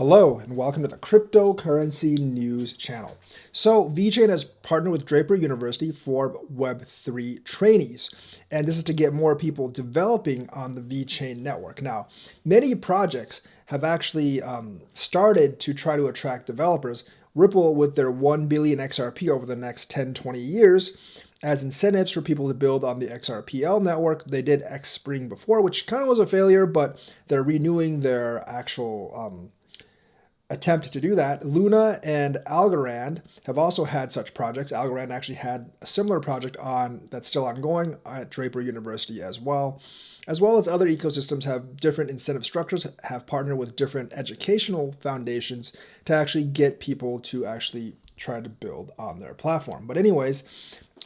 Hello and welcome to the Cryptocurrency News channel. So, Vechain has partnered with Draper University for Web3 trainees, and this is to get more people developing on the Vechain network. Now, many projects have actually started to try to attract developers. Ripple, with their 1 billion XRP over the next 10-20 years, as incentives for people to build on the XRPL network. They did X Spring before, which kind of was a failure, but they're renewing their actual attempt to do that. Luna and Algorand have also had such projects. Algorand actually had a similar project on that's still ongoing at Draper University as well as other ecosystems have different incentive structures, have partnered with different educational foundations to actually get people to actually try to build on their platform. But anyways,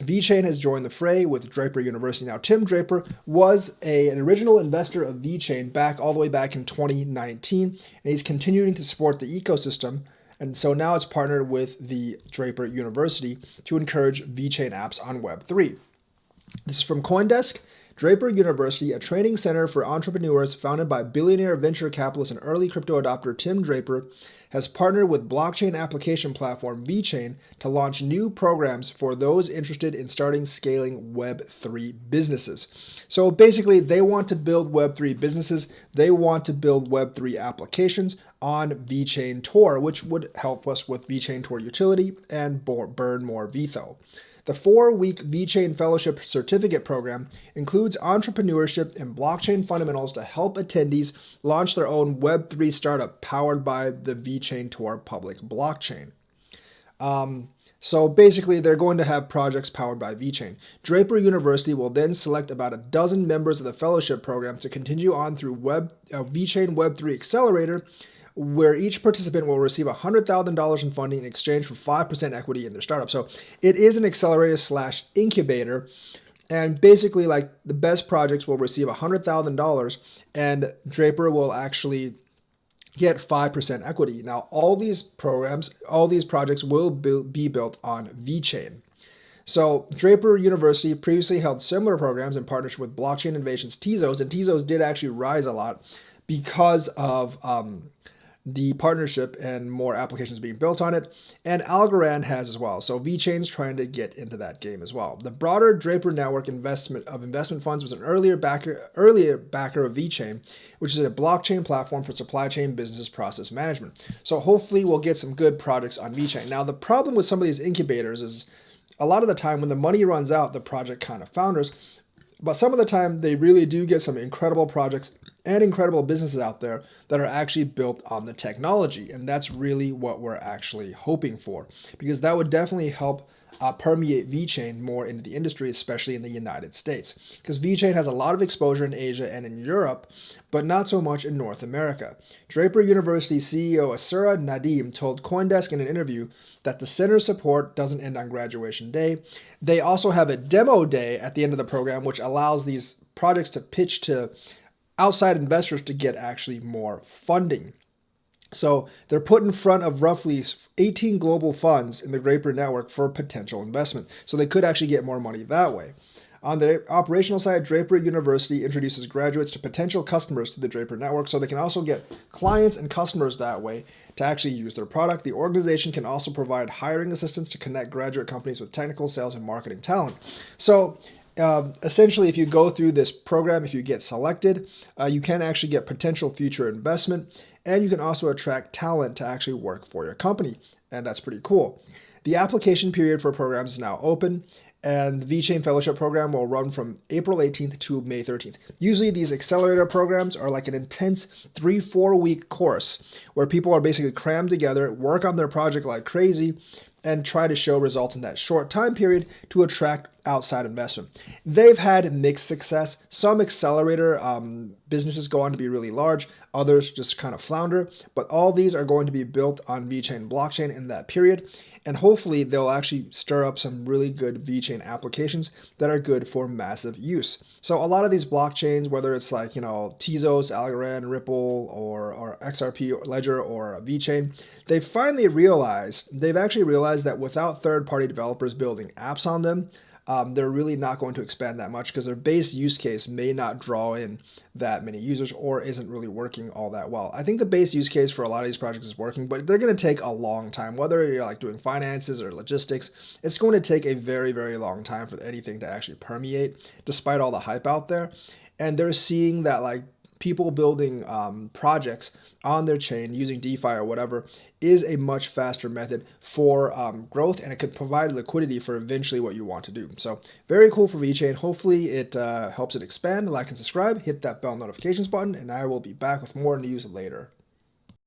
Vechain has joined the fray with Draper University. Now, Tim Draper was an original investor of Vechain all the way back in 2019, and he's continuing to support the ecosystem. And so now it's partnered with the Draper University to encourage Vechain apps on Web3. This is from CoinDesk. Draper University, a training center for entrepreneurs founded by billionaire venture capitalist and early crypto adopter Tim Draper, has partnered with blockchain application platform Vechain to launch new programs for those interested in scaling Web3 businesses. So basically, they want to build Web3 businesses. They want to build Web3 applications on Vechain Tor, which would help us with Vechain Tor utility and burn more VTHO. The 4-week Vechain Fellowship Certificate Program includes entrepreneurship and blockchain fundamentals to help attendees launch their own Web3 startup powered by the Vechain Tor public blockchain. So basically, they're going to have projects powered by Vechain. Draper University will then select about a dozen members of the fellowship program to continue on through Vechain Web3 Accelerator, where each participant will receive $100,000 in funding in exchange for 5% equity in their startup. So it is an accelerator/incubator, and basically, like, the best projects will receive $100,000, and Draper will actually get 5% equity. Now, all these projects will be built on Vechain. So Draper University previously held similar programs in partnership with Blockchain Innovations Tezos, and Tezos did actually rise a lot because of the partnership and more applications being built on it, and Algorand has as well. So Vechain's trying to get into that game as well. The broader Draper network investment funds was an earlier backer of Vechain, which is a blockchain platform for supply chain businesses process management. So hopefully we'll get some good projects on Vechain. Now, the problem with some of these incubators is a lot of the time when the money runs out, the project kind of founders. But some of the time, they really do get some incredible projects and incredible businesses out there that are actually built on the technology. And that's really what we're actually hoping for, because that would definitely help permeate Vechain more into the industry, especially in the United States. Because Vechain has a lot of exposure in Asia and in Europe, but not so much in North America. Draper University CEO Asura Nadeem told CoinDesk in an interview that the center's support doesn't end on graduation day. They also have a demo day at the end of the program, which allows these projects to pitch to outside investors to get actually more funding. So they're put in front of roughly 18 global funds in the Draper network for potential investment. So they could actually get more money that way. On the operational side, Draper University introduces graduates to potential customers to the Draper network, so they can also get clients and customers that way to actually use their product. The organization can also provide hiring assistance to connect graduate companies with technical, sales, and marketing talent. So essentially, if you go through this program, if you get selected, you can actually get potential future investment, and you can also attract talent to actually work for your company, and that's pretty cool. The application period for programs is now open, and the Vechain Fellowship Program will run from April 18th to May 13th. Usually these accelerator programs are like an intense 3-4 week course where people are basically crammed together, work on their project like crazy, and try to show results in that short time period to attract outside investment. They've had mixed success. Some accelerator businesses go on to be really large, others just kind of flounder, but all these are going to be built on Vechain blockchain in that period, and hopefully they'll actually stir up some really good Vechain applications that are good for massive use. So a lot of these blockchains, whether it's like, Tezos, Algorand, Ripple, or XRP, or Ledger, or Vechain, they've actually realized that without third-party developers building apps on them, they're really not going to expand that much because their base use case may not draw in that many users or isn't really working all that well. I think the base use case for a lot of these projects is working, but they're going to take a long time. Whether you're like doing finances or logistics, it's going to take a very, very long time for anything to actually permeate, despite all the hype out there. And they're seeing that like people building projects on their chain using DeFi or whatever is a much faster method for growth, and it could provide liquidity for eventually what you want to do. So very cool for Vechain. Hopefully it helps it expand. Like and subscribe, hit that bell notifications button, and I will be back with more news later.